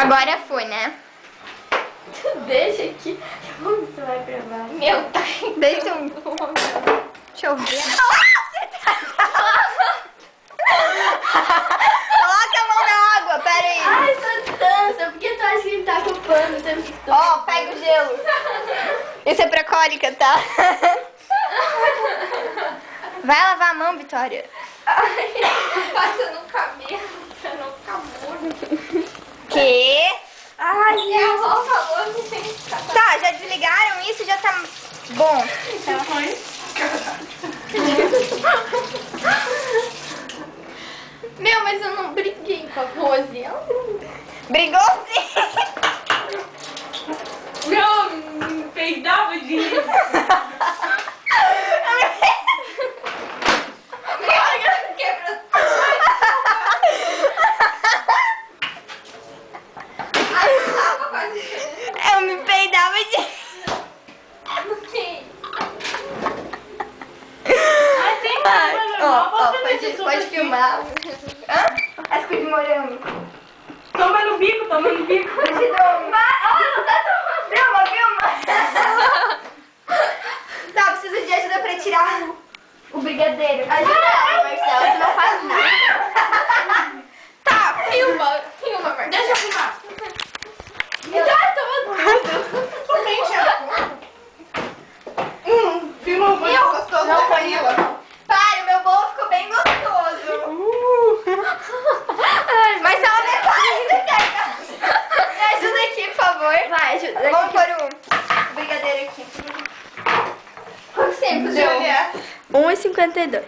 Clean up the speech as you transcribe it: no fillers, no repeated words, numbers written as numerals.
Agora foi, né? Deixa aqui. Como você vai gravar? Meu, tá. Deixa eu ver. Coloca a mão na água, pera aí. Ai, Santança, por que tu acha que ele tá com pano o tempo todo? Ó, pega o gelo. Isso é pra cólica, tá? Vai lavar a mão, Vitória. Ai, passa no cabelo pra não ficar molho. Que? Ai, A avó falou que tem que ficar. Tá, já desligaram isso? Já tá bom. Meu, mas eu não briguei com a Rose. Ela não... Brigou sim. Meu, me peidava de rir. Eu me peidava de... Ai, tem uma normal, posso fazer esse suco pode aqui? filmar. Hã? As coisas de morango. Toma no bico, toma no bico. Eu te dou um. Filma, filma. Tá, preciso de ajuda pra tirar o brigadeiro. Ajuda ela, Marcela, tu não faz nada. Tá, filma, Marcelo. Deixa eu filmar. Me dá, toma tudo. Filma o bolo gostoso da Camila. Para, o meu bolo ficou bem gostoso. Marcela, me ajuda aqui, por favor. vai, ajuda. Vamos pôr o brigadeiro aqui. Quanto tempo deu? 1,52.